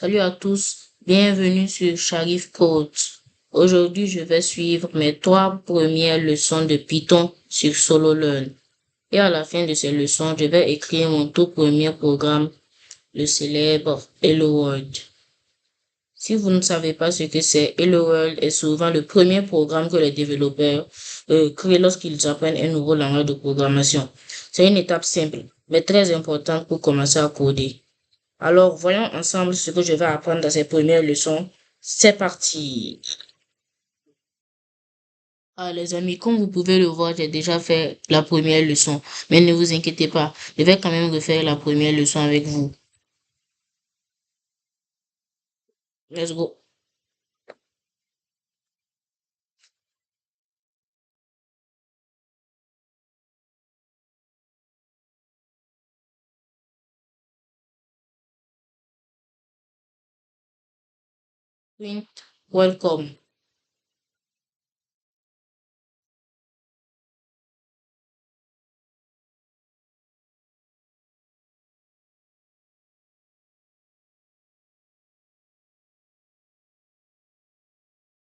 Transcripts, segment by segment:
Salut à tous, bienvenue sur Sharif Code. Aujourd'hui, je vais suivre mes 3 premières leçons de Python sur SoloLearn. Et à la fin de ces leçons, je vais écrire mon tout premier programme, le célèbre Hello World. Si vous ne savez pas ce que c'est, Hello World est souvent le premier programme que les développeurs créent lorsqu'ils apprennent un nouveau langage de programmation. C'est une étape simple, mais très importante pour commencer à coder. Alors, voyons ensemble ce que je vais apprendre dans ces premières leçons. C'est parti. Ah, les amis, comme vous pouvez le voir, j'ai déjà fait la première leçon. Mais ne vous inquiétez pas, je vais quand même refaire la première leçon avec vous. Let's go. Print. Welcome.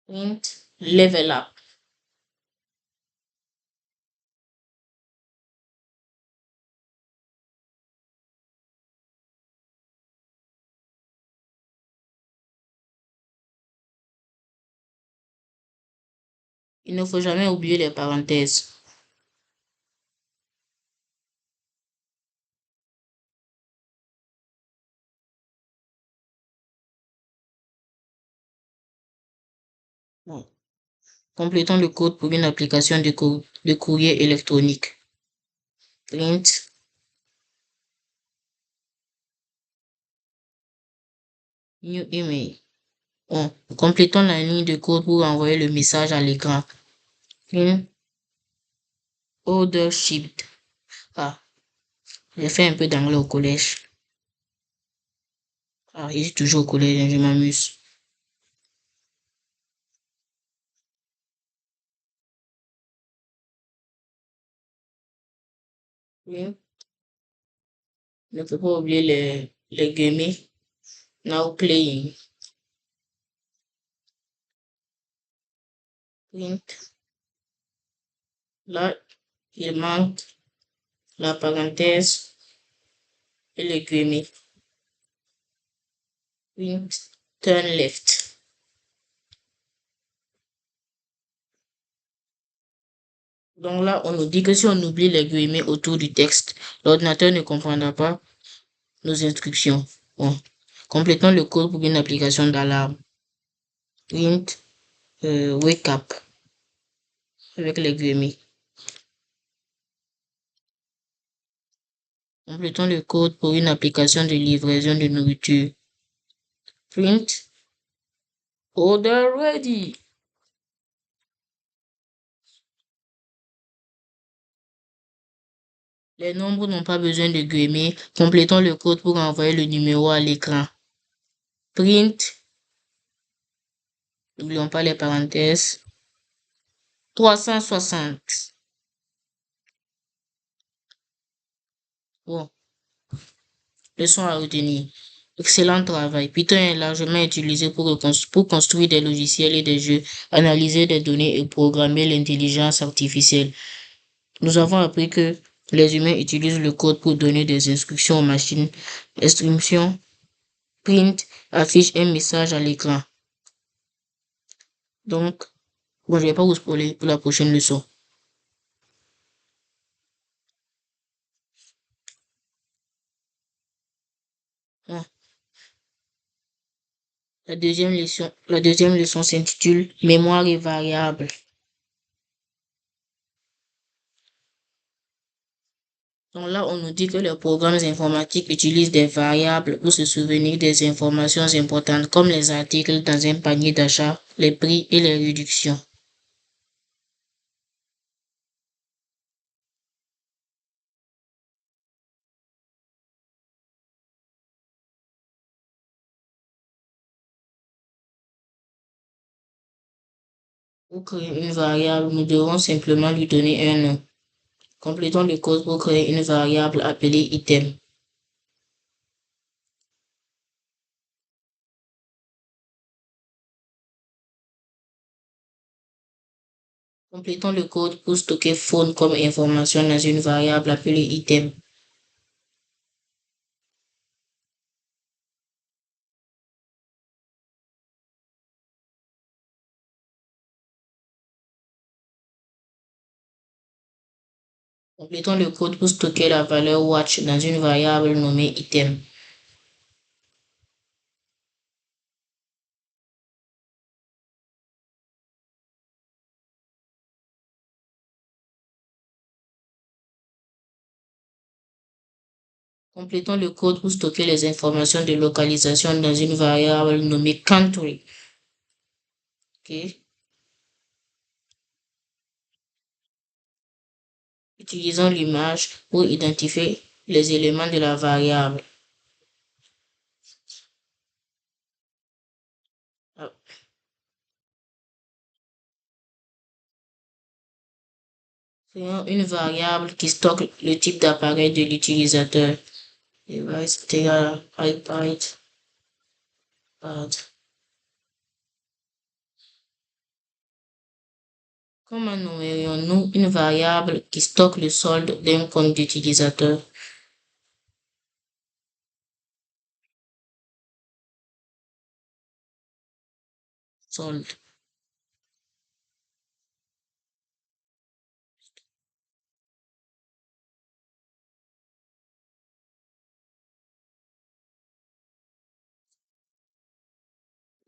Print. Level up. Il ne faut jamais oublier les parenthèses. Bon. Complétons le code pour une application de courrier électronique. Print. New email. Bon. Complétons la ligne de code pour envoyer le message à l'écran. Print. Order shipped. Ah, j'ai fait un peu d'anglais au collège. Ah, je suis toujours au collège, hein, je m'amuse. Oui. Ne faut pas oublier les guillemets. Now playing. Print. Là, il manque la parenthèse et les guillemets. Print. Turn left. Donc là, on nous dit que si on oublie les guillemets autour du texte, l'ordinateur ne comprendra pas nos instructions. Bon. Complétons le code pour une application d'alarme. Print. Wake up. Avec les guillemets. Complétons le code pour une application de livraison de nourriture. Print. Order ready. Les nombres n'ont pas besoin de guillemets. Complétons le code pour envoyer le numéro à l'écran. Print. N'oublions pas les parenthèses. 360. Bon, leçon à retenir. Excellent travail. Python est largement utilisé pour construire des logiciels et des jeux, analyser des données et programmer l'intelligence artificielle. Nous avons appris que les humains utilisent le code pour donner des instructions aux machines. Instruction print affiche un message à l'écran. Donc, bon, je vais pas vous spoiler pour la prochaine leçon. Ah, la deuxième leçon s'intitule Mémoire et variables. Donc là, on nous dit que les programmes informatiques utilisent des variables pour se souvenir des informations importantes comme les articles dans un panier d'achat, les prix et les réductions. Pour créer une variable, nous devons simplement lui donner un nom. Complétons le code pour créer une variable appelée item. Complétons le code pour stocker phone comme information dans une variable appelée item. Complétons le code pour stocker la valeur watch dans une variable nommée item. Complétons le code pour stocker les informations de localisation dans une variable nommée country. Okay. Utilisons l'image pour identifier les éléments de la variable. Créons une variable qui stocke le type d'appareil de l'utilisateur. Device égale iPad. Comment nommerions-nous une variable qui stocke le solde d'un compte d'utilisateur? Solde.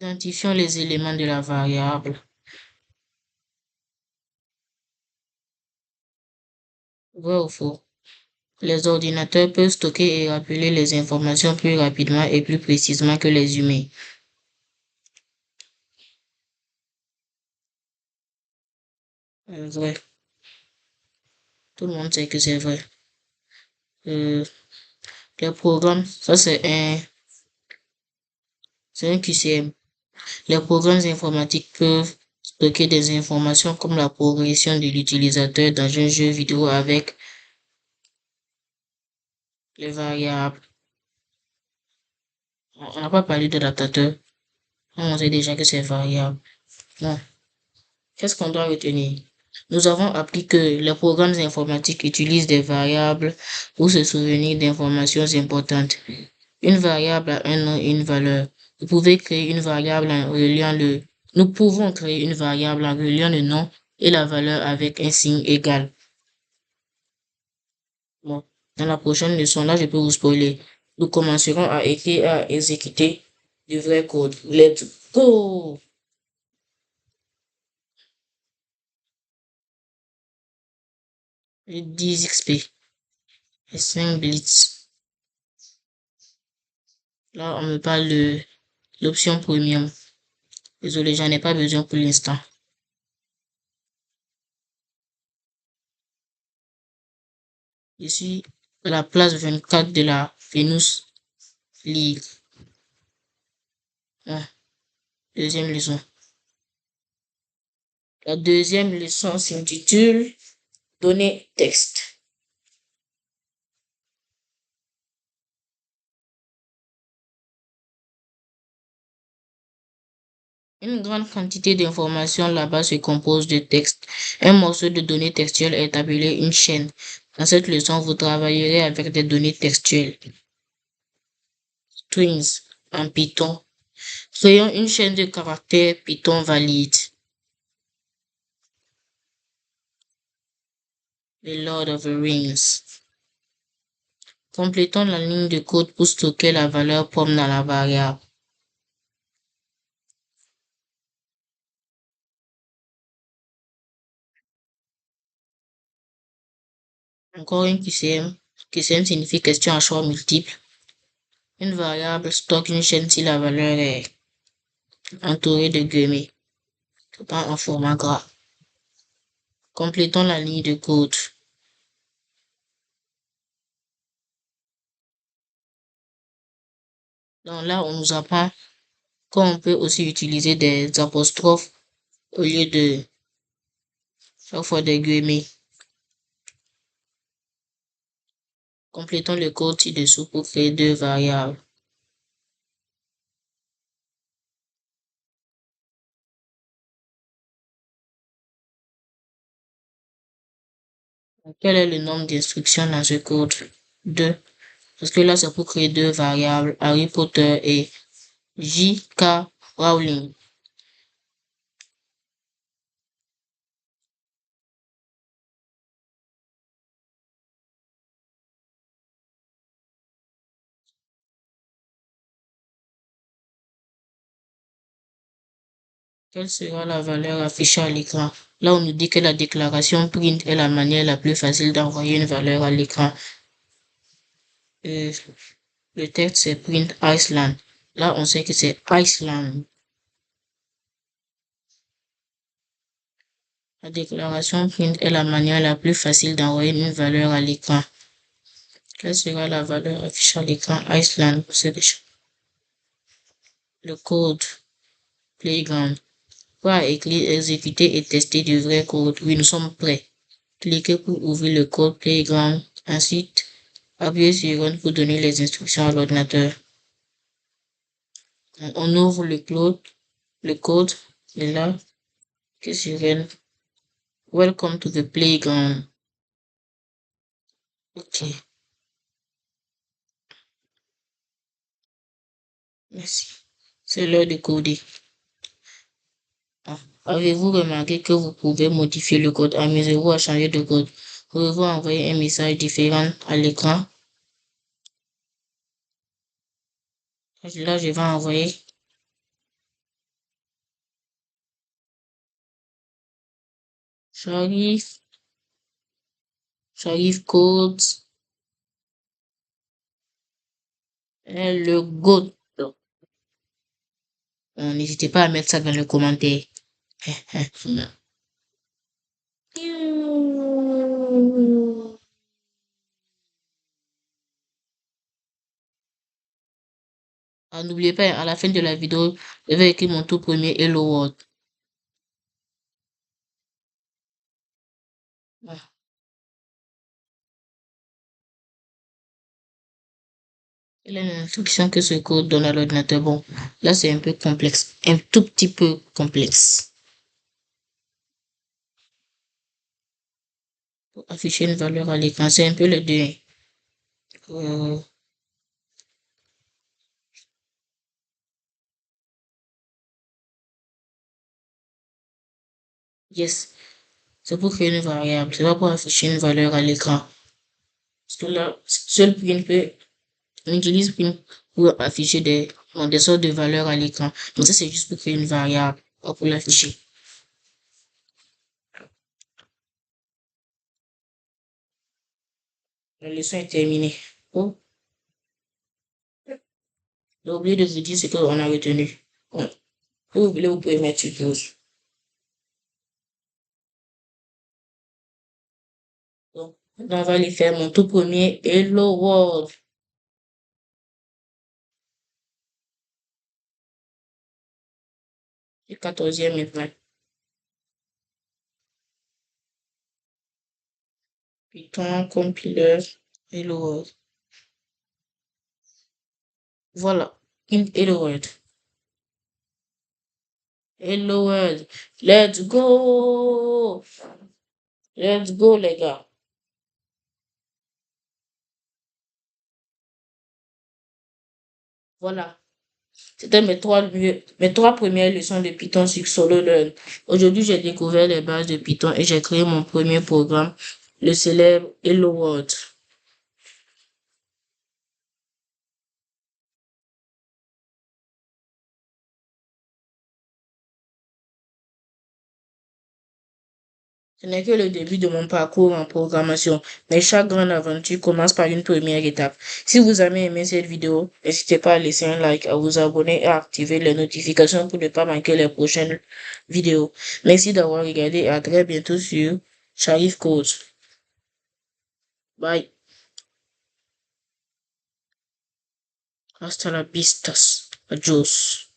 Identifions les éléments de la variable. Vrai ou faux? Les ordinateurs peuvent stocker et rappeler les informations plus rapidement et plus précisément que les humains. Vrai. Tout le monde sait que c'est vrai. Les programmes, ça c'est un QCM. Les programmes informatiques peuvent stocker des informations comme la progression de l'utilisateur dans un jeu vidéo avec les variables. On n'a pas parlé d'adaptateur. On sait déjà que c'est variable. Non. Qu'est-ce qu'on doit retenir? Nous avons appris que les programmes informatiques utilisent des variables pour se souvenir d'informations importantes. Une variable a un nom et une valeur. Vous pouvez créer une variable en reliant le... Nous pouvons créer une variable en reliant le nom et la valeur avec un signe égal. Bon, dans la prochaine leçon, là, je peux vous spoiler. Nous commencerons à écrire et à exécuter du vrai code. Let's go! Les 10 XP. Les 5 Blitz. Là, on me parle de l'option premium. Désolé, j'en ai pas besoin pour l'instant. Je suis à la place 24 de la Venus League. Ah, deuxième leçon. La deuxième leçon s'intitule Données texte. Une grande quantité d'informations là-bas se compose de texte. Un morceau de données textuelles est appelé une chaîne. Dans cette leçon, vous travaillerez avec des données textuelles. Strings en Python. Créons une chaîne de caractères Python valide. The Lord of the Rings. Complétons la ligne de code pour stocker la valeur pomme dans la variable. Encore une QCM. QCM signifie question à choix multiple. Une variable stocke une chaîne si la valeur est entourée de guillemets, pas en format gras. Complétons la ligne de code. Donc là, on nous apprend qu'on peut aussi utiliser des apostrophes au lieu de chaque fois des guillemets. Complétons le code ci-dessous pour créer deux variables. Quel est le nombre d'instructions dans ce code? 2. Parce que là, c'est pour créer deux variables, Harry Potter et J.K. Rowling. Quelle sera la valeur affichée à l'écran? Là, on nous dit que la déclaration print est la manière la plus facile d'envoyer une valeur à l'écran. Euh, le texte, c'est print Iceland. Là, on sait que c'est Iceland. La déclaration print est la manière la plus facile d'envoyer une valeur à l'écran. Quelle sera la valeur affichée à l'écran? Iceland, c'est le code Playground. Pour écrire, exécuter et tester du vrai code. Oui, nous sommes prêts. Cliquez pour ouvrir le code Playground. Ensuite, appuyez sur Run pour donner les instructions à l'ordinateur. On ouvre le code, et là, que sur Run. Welcome to the playground. Ok, merci. C'est l'heure de coder. Ah, avez-vous remarqué que vous pouvez modifier le code? Amusez-vous à changer de code. Pouvez-vous envoyer un message différent à l'écran? Là, je vais envoyer Sharif, Sharif Codes, et le GOAT. N'hésitez pas à mettre ça dans le commentaire. Ah, n'oubliez pas, à la fin de la vidéo, je vais écrire mon tout premier Hello World. Ah, quelle est l'instruction que ce code donne à l'ordinateur? Bon, là c'est un peu complexe, un tout petit peu complexe. Pour afficher une valeur à l'écran, c'est un peu le deux. Euh, yes, c'est pour créer une variable, c'est pas pour afficher une valeur à l'écran. Parce que là, seul print peut, on utilise print pour afficher des sortes de valeurs à l'écran. Mais ça c'est juste pour créer une variable, pas pour l'afficher. La leçon est terminée. Oh, j'ai oublié de vous dire ce qu'on a retenu. Bon, si vous voulez, vous pouvez mettre sur pause. Donc, on va aller faire mon tout premier Hello World. Le 14e maintenant. Python, compiler, Hello World. Voilà. Hello World. Hello World. Let's go! Let's go, les gars. Voilà. C'était mes trois premières leçons de Python sur SoloLearn. Aujourd'hui, j'ai découvert les bases de Python et j'ai créé mon premier programme, le célèbre Hello World. Ce n'est que le début de mon parcours en programmation, mais chaque grande aventure commence par une première étape. Si vous avez aimé cette vidéo, n'hésitez pas à laisser un like, à vous abonner et à activer les notifications pour ne pas manquer les prochaines vidéos. Merci d'avoir regardé et à très bientôt sur Sharif Codes. Bye. Hasta la vistas. Adios.